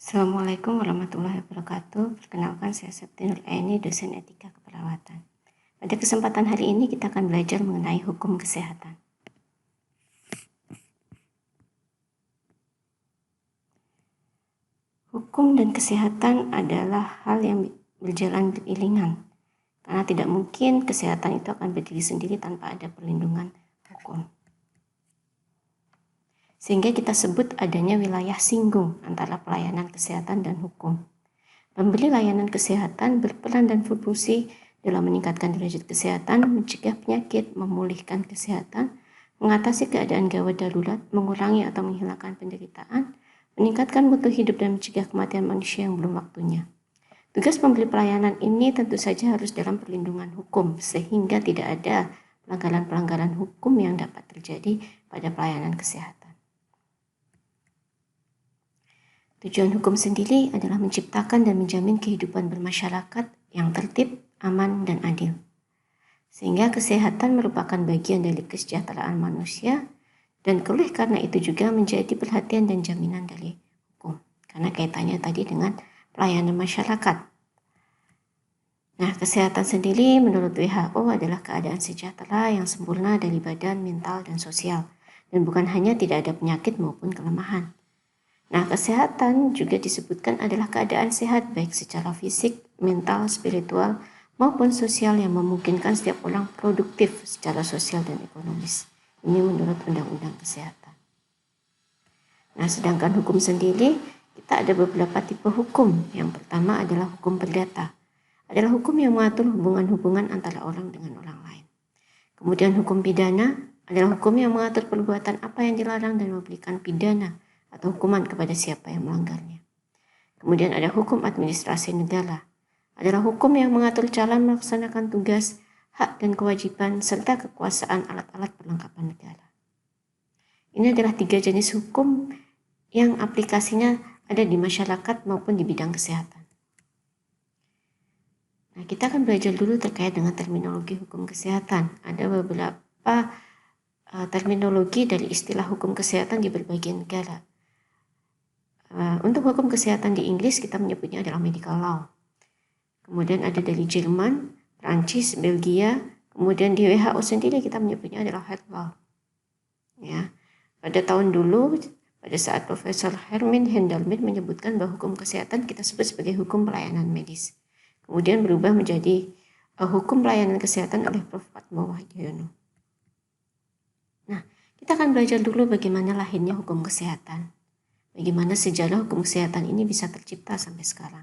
Assalamualaikum warahmatullahi wabarakatuh. Perkenalkan, saya Septinur Aini, dosen etika keperawatan. Pada kesempatan hari ini kita akan belajar mengenai hukum kesehatan. Hukum dan kesehatan adalah hal yang berjalan beriringan, karena tidak mungkin kesehatan itu akan berdiri sendiri tanpa ada perlindungan hukum. Sehingga kita sebut adanya wilayah singgung antara pelayanan kesehatan dan hukum. Pemberi layanan kesehatan berperan dan berfungsi dalam meningkatkan derajat kesehatan, mencegah penyakit, memulihkan kesehatan, mengatasi keadaan gawat darurat, mengurangi atau menghilangkan penderitaan, meningkatkan mutu hidup dan mencegah kematian manusia yang belum waktunya. Tugas pemberi pelayanan ini tentu saja harus dalam perlindungan hukum, sehingga tidak ada pelanggaran-pelanggaran hukum yang dapat terjadi pada pelayanan kesehatan. Tujuan hukum sendiri adalah menciptakan dan menjamin kehidupan bermasyarakat yang tertib, aman, dan adil. Sehingga kesehatan merupakan bagian dari kesejahteraan manusia, dan oleh karena itu juga menjadi perhatian dan jaminan dari hukum. Karena kaitannya tadi dengan pelayanan masyarakat. Nah, kesehatan sendiri menurut WHO adalah keadaan sejahtera yang sempurna dari badan, mental, dan sosial. Dan bukan hanya tidak ada penyakit maupun kelemahan. Nah, kesehatan juga disebutkan adalah keadaan sehat baik secara fisik, mental, spiritual, maupun sosial yang memungkinkan setiap orang produktif secara sosial dan ekonomis. Ini menurut Undang-Undang Kesehatan. Nah, sedangkan hukum sendiri, kita ada beberapa tipe hukum. Yang pertama adalah hukum perdata. Adalah hukum yang mengatur hubungan-hubungan antara orang dengan orang lain. Kemudian hukum pidana adalah hukum yang mengatur perbuatan apa yang dilarang dan memberikan pidana atau hukuman kepada siapa yang melanggarnya. Kemudian ada hukum administrasi negara. Adalah hukum yang mengatur cara melaksanakan tugas, hak dan kewajiban, serta kekuasaan alat-alat perlengkapan negara. Ini adalah 3 jenis hukum yang aplikasinya ada di masyarakat maupun di bidang kesehatan. Nah, kita akan belajar dulu terkait dengan terminologi hukum kesehatan. Ada beberapa terminologi dari istilah hukum kesehatan di berbagai negara. Untuk hukum kesehatan di Inggris kita menyebutnya adalah medical law. Kemudian ada dari Jerman, Prancis, Belgia. Kemudian di WHO sendiri kita menyebutnya adalah health law. Ya, pada tahun dulu, pada saat Profesor Hermin Hendelman menyebutkan bahwa hukum kesehatan kita sebut sebagai hukum pelayanan medis. Kemudian berubah menjadi hukum pelayanan kesehatan oleh Prof. Padmo Wahyono. Nah, kita akan belajar dulu bagaimana lahirnya hukum kesehatan. Bagaimana sejarah hukum kesehatan ini bisa tercipta sampai sekarang.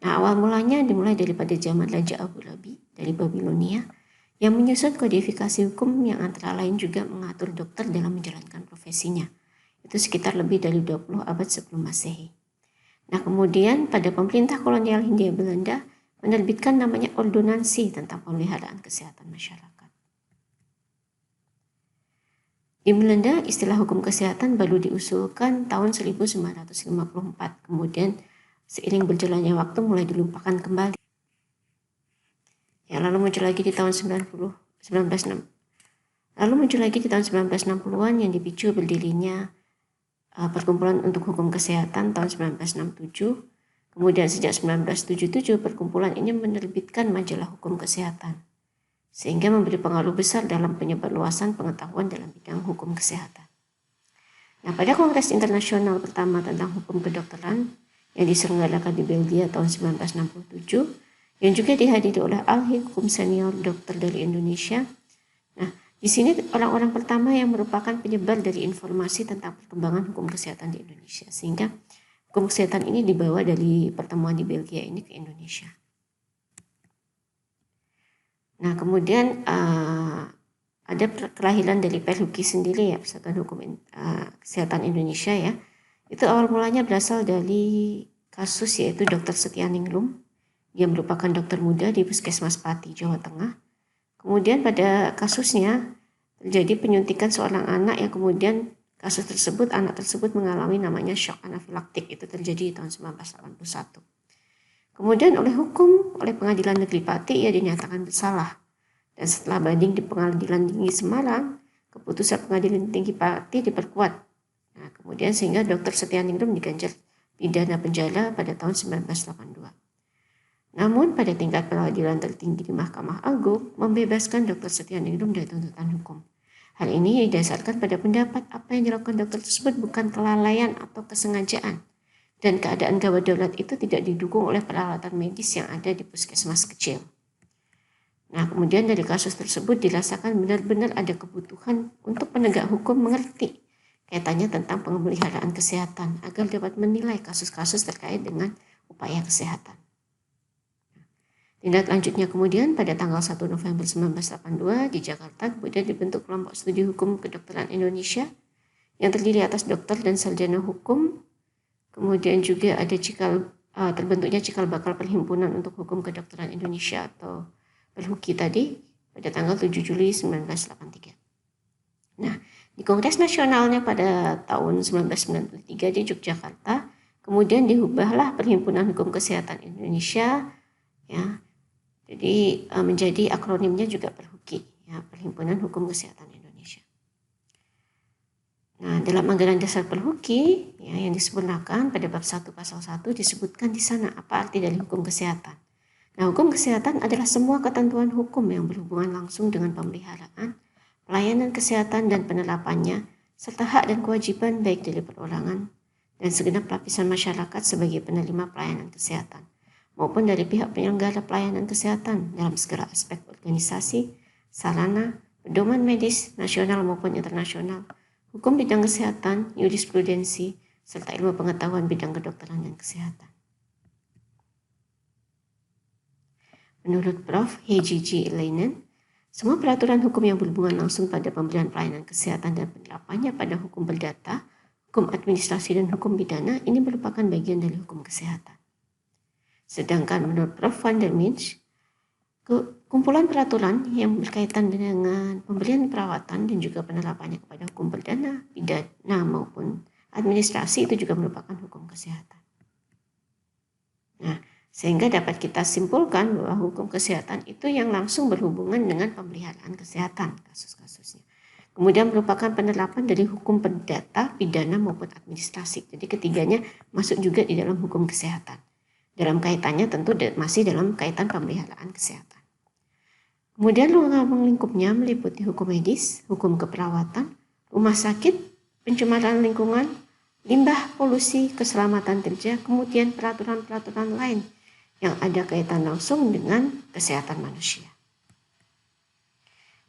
Nah, awal mulanya dimulai daripada zaman Raja Abu Dhabi dari Babilonia yang menyusun kodifikasi hukum yang antara lain juga mengatur dokter dalam menjalankan profesinya. Itu sekitar lebih dari 20 abad sebelum Masehi. Nah, kemudian pada pemerintah kolonial Hindia Belanda menerbitkan namanya ordonansi tentang pemeliharaan kesehatan masyarakat. Di Belanda, istilah hukum kesehatan baru diusulkan tahun 1954. Kemudian, seiring berjalannya waktu mulai dilupakan kembali. Ya, lalu muncul lagi di tahun 1960-an yang dipicu berdirinya Perkumpulan untuk Hukum Kesehatan tahun 1967. Kemudian sejak 1977, perkumpulan ini menerbitkan majalah hukum kesehatan, sehingga memberi pengaruh besar dalam penyebarluasan pengetahuan dalam bidang hukum kesehatan. Nah, pada Kongres Internasional pertama tentang hukum kedokteran yang diselenggarakan di Belgia tahun 1967, yang juga dihadiri oleh ahli hukum senior dokter dari Indonesia. Nah, di sini orang-orang pertama yang merupakan penyebar dari informasi tentang perkembangan hukum kesehatan di Indonesia, sehingga hukum kesehatan ini dibawa dari pertemuan di Belgia ini ke Indonesia. Nah, kemudian ada kelahiran dari Perhuki sendiri ya, Persatuan Hukum Kesehatan Indonesia ya. Itu awal mulanya berasal dari kasus yaitu Dr. Setianingrum. Dia merupakan dokter muda di Puskesmas Pati, Jawa Tengah. Kemudian pada kasusnya terjadi penyuntikan seorang anak yang kemudian anak tersebut mengalami namanya shock anafilaktik. Itu terjadi di tahun 1981. Kemudian oleh pengadilan negeri Pati ia dinyatakan bersalah. Dan setelah banding di pengadilan tinggi Semarang, keputusan pengadilan tinggi Pati diperkuat. Nah, kemudian sehingga Dr. Setianingrum diganjar pidana penjara pada tahun 1982. Namun pada tingkat peradilan tertinggi di Mahkamah Agung membebaskan Dr. Setianingrum dari tuntutan hukum. Hal ini didasarkan pada pendapat apa yang dilakukan dokter tersebut bukan kelalaian atau kesengajaan, dan keadaan gawat darurat itu tidak didukung oleh peralatan medis yang ada di puskesmas kecil. Nah, kemudian dari kasus tersebut dirasakan benar-benar ada kebutuhan untuk penegak hukum mengerti kaitannya tentang pemeliharaan kesehatan agar dapat menilai kasus-kasus terkait dengan upaya kesehatan. Tindak lanjutnya kemudian pada tanggal 1 November 1982 di Jakarta kemudian dibentuk kelompok studi hukum kedokteran Indonesia yang terdiri atas dokter dan sarjana hukum. Kemudian juga ada terbentuknya cikal bakal Perhimpunan untuk Hukum Kedokteran Indonesia atau Perhuki tadi pada tanggal 7 Juli 1983. Nah, di Kongres Nasionalnya pada tahun 1993 di Yogyakarta, kemudian diubahlah Perhimpunan Hukum Kesehatan Indonesia, ya. Jadi menjadi akronimnya juga Perhuki, ya, Perhimpunan Hukum Kesehatan Indonesia. Nah, dalam anggaran dasar Perhuki, ya, yang disempurnakan pada bab 1 pasal 1 disebutkan di sana apa arti dari hukum kesehatan. Nah, hukum kesehatan adalah semua ketentuan hukum yang berhubungan langsung dengan pemeliharaan, pelayanan kesehatan dan penerapannya, serta hak dan kewajiban baik dari perorangan dan segenap lapisan masyarakat sebagai penerima pelayanan kesehatan, maupun dari pihak penyelenggara pelayanan kesehatan dalam segala aspek organisasi, sarana, pedoman medis, nasional maupun internasional, hukum bidang kesehatan, jurisprudensi, serta ilmu pengetahuan bidang kedokteran dan kesehatan. Menurut Prof. H.G. Leinen, semua peraturan hukum yang berhubungan langsung pada pemberian pelayanan kesehatan dan penerapannya pada hukum perdata, hukum administrasi dan hukum pidana ini merupakan bagian dari hukum kesehatan. Sedangkan menurut Prof. Van der Minch, kumpulan peraturan yang berkaitan dengan pemberian perawatan dan juga penerapannya kepada hukum perdana, pidana maupun administrasi itu juga merupakan hukum kesehatan. Nah, sehingga dapat kita simpulkan bahwa hukum kesehatan itu yang langsung berhubungan dengan pemeliharaan kesehatan kasus-kasusnya. Kemudian merupakan penerapan dari hukum perdata, pidana maupun administrasi. Jadi ketiganya masuk juga di dalam hukum kesehatan. Dalam kaitannya tentu masih dalam kaitan pemeliharaan kesehatan. Kemudian ruang lingkupnya meliputi hukum medis, hukum keperawatan, rumah sakit, pencemaran lingkungan, limbah, polusi, keselamatan kerja, kemudian peraturan-peraturan lain yang ada kaitan langsung dengan kesehatan manusia.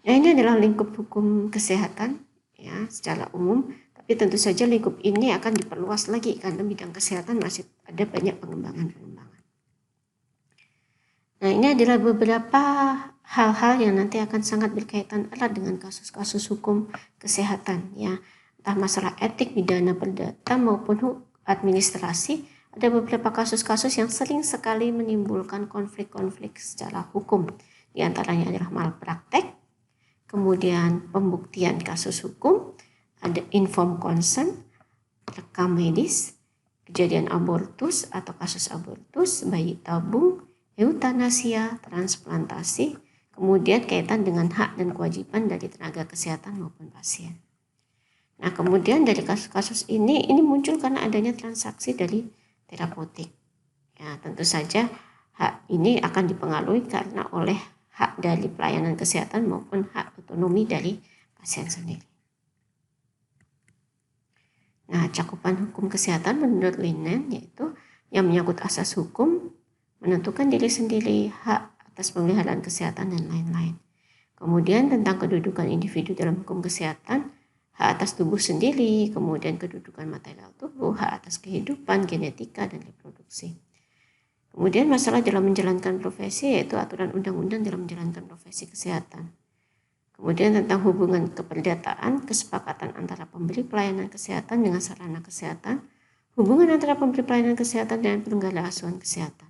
Nah, ini adalah lingkup hukum kesehatan ya secara umum, tapi tentu saja lingkup ini akan diperluas lagi karena bidang kesehatan masih ada banyak pengembangan-pengembangan. Nah, ini adalah beberapa hal-hal yang nanti akan sangat berkaitan erat dengan kasus-kasus hukum kesehatan ya, entah masalah etik, pidana perdata maupun administrasi. Ada beberapa kasus-kasus yang sering sekali menimbulkan konflik-konflik secara hukum. Di antaranya adalah malpraktek, kemudian pembuktian kasus hukum, ada informed consent, rekam medis, kejadian abortus atau kasus abortus, bayi tabung, eutanasia, transplantasi, kemudian kaitan dengan hak dan kewajiban dari tenaga kesehatan maupun pasien. Nah, kemudian dari kasus-kasus ini muncul karena adanya transaksi dari terapeutik. Ya, tentu saja hak ini akan dipengaruhi karena oleh hak dari pelayanan kesehatan maupun hak otonomi dari pasien sendiri. Nah, cakupan hukum kesehatan menurut Leinen yaitu yang menyangkut asas hukum, menentukan diri sendiri, hak atas pemeliharaan kesehatan dan lain-lain. Kemudian tentang kedudukan individu dalam hukum kesehatan, hak atas tubuh sendiri, kemudian kedudukan material tubuh, hak atas kehidupan, genetika, dan reproduksi. Kemudian masalah dalam menjalankan profesi yaitu aturan undang-undang dalam menjalankan profesi kesehatan. Kemudian tentang hubungan keperdataan, kesepakatan antara pemberi pelayanan kesehatan dengan sarana kesehatan, hubungan antara pemberi pelayanan kesehatan dan penyelenggara asuhan kesehatan.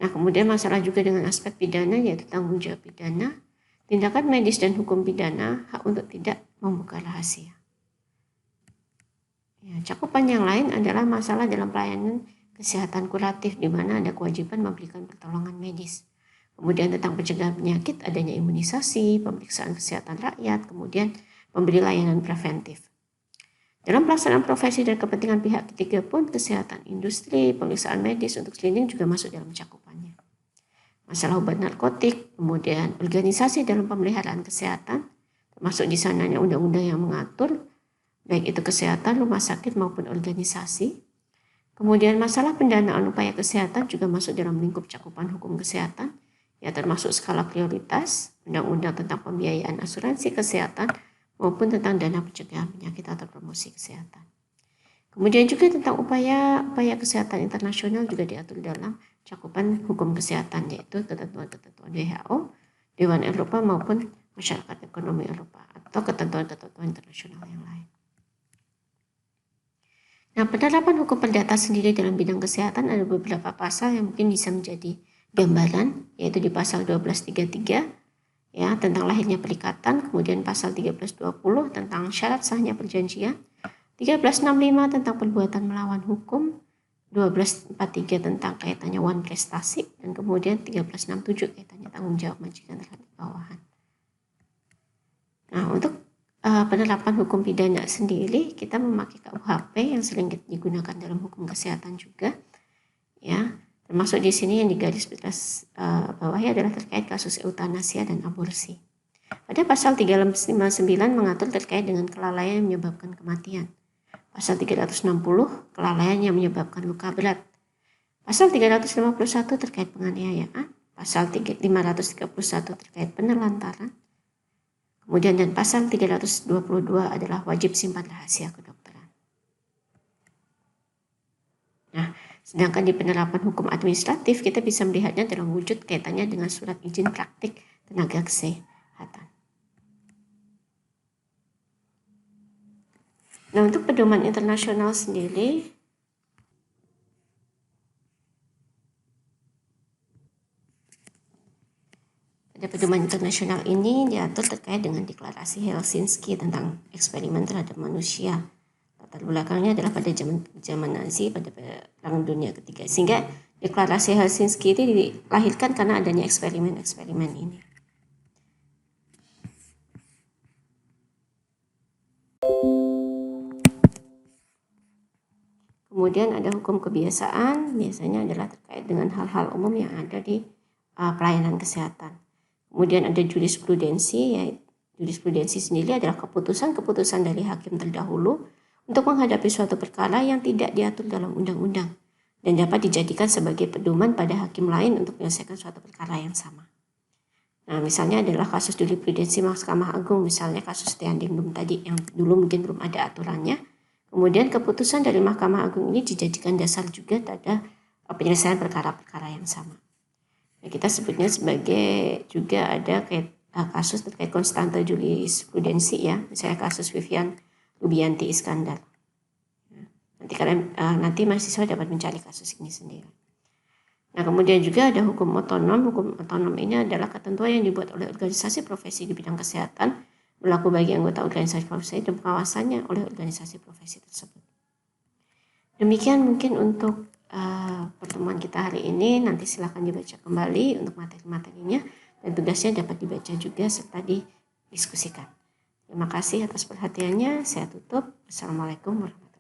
Nah, kemudian masalah juga dengan aspek pidana yaitu tanggung jawab pidana, tindakan medis dan hukum pidana, hak untuk tidak membuka rahasia. Ya, cakupan yang lain adalah masalah dalam pelayanan kesehatan kuratif di mana ada kewajiban memberikan pertolongan medis. Kemudian tentang pencegahan penyakit, adanya imunisasi, pemeriksaan kesehatan rakyat, kemudian memberi layanan preventif. Dalam pelaksanaan profesi dan kepentingan pihak ketiga pun, kesehatan industri, pemeriksaan medis untuk screening juga masuk dalam cakupannya. Masalah obat narkotik, kemudian organisasi dalam pemeliharaan kesehatan, termasuk di sananya undang-undang yang mengatur, baik itu kesehatan, rumah sakit maupun organisasi. Kemudian masalah pendanaan upaya kesehatan juga masuk dalam lingkup cakupan hukum kesehatan, ya termasuk skala prioritas, undang-undang tentang pembiayaan asuransi kesehatan, maupun tentang dana pencegahan penyakit atau promosi kesehatan. Kemudian juga tentang upaya kesehatan internasional juga diatur dalam cakupan hukum kesehatan, yaitu ketentuan-ketentuan WHO, Dewan Eropa maupun Masyarakat Ekonomi Eropa, atau ketentuan-ketentuan internasional yang lain. Nah, penerapan hukum perdata sendiri dalam bidang kesehatan ada beberapa pasal yang mungkin bisa menjadi gambaran, yaitu di pasal 1233 ya tentang lahirnya perikatan, kemudian pasal 1320 tentang syarat sahnya perjanjian, 1365 tentang perbuatan melawan hukum, 1243 tentang kaitannya wan prestasi, dan kemudian 1367 kaitannya tanggung jawab majikan terhadap bawahan. Nah, untuk penerapan hukum pidana sendiri, kita memakai KUHP yang sering digunakan dalam hukum kesehatan juga, ya. Termasuk di sini yang digaris bawahi adalah terkait kasus eutanasia dan aborsi. Pada pasal 359 mengatur terkait dengan kelalaian yang menyebabkan kematian. Pasal 360 kelalaian yang menyebabkan luka berat. Pasal 351 terkait penganiayaan. Pasal 531 terkait penelantaran. Kemudian dan pasal 322 adalah wajib simpan rahasia kedokteran. Nah, sedangkan di penerapan hukum administratif kita bisa melihatnya dalam wujud kaitannya dengan surat izin praktik tenaga kesehatan. Nah, untuk pedoman internasional sendiri, pada pedoman internasional ini diatur terkait dengan deklarasi Helsinki tentang eksperimen terhadap manusia. Latar belakangnya adalah pada zaman Nazi pada Perang Dunia Ketiga. Sehingga deklarasi Helsinki itu dilahirkan karena adanya eksperimen-eksperimen ini. Kemudian ada hukum kebiasaan, biasanya adalah terkait dengan hal-hal umum yang ada di pelayanan kesehatan. Kemudian ada jurisprudensi, yaitu jurisprudensi sendiri adalah keputusan-keputusan dari hakim terdahulu untuk menghadapi suatu perkara yang tidak diatur dalam undang-undang dan dapat dijadikan sebagai pedoman pada hakim lain untuk menyelesaikan suatu perkara yang sama. Nah, misalnya adalah kasus jurisprudensi Mahkamah Agung, misalnya kasus Teandingdum tadi yang dulu mungkin belum ada aturannya. Kemudian keputusan dari Mahkamah Agung ini dijadikan dasar juga pada penyelesaian perkara-perkara yang sama. Nah, kita sebutnya sebagai juga ada kasus terkait konstanta jurisprudensi ya, misalnya kasus Vivian Lubianti Iskandar. Nanti mahasiswa dapat mencari kasus ini sendiri. Nah, kemudian juga ada hukum otonom. Hukum otonom ini adalah ketentuan yang dibuat oleh organisasi profesi di bidang kesehatan, berlaku bagi anggota organisasi profesi dan pengawasannya oleh organisasi profesi tersebut. Demikian mungkin untuk pertemuan kita hari ini. Nanti silakan dibaca kembali untuk materi-materinya dan tugasnya dapat dibaca juga serta didiskusikan. Terima kasih atas perhatiannya. Saya tutup. Assalamualaikum warahmatullahi wabarakatuh.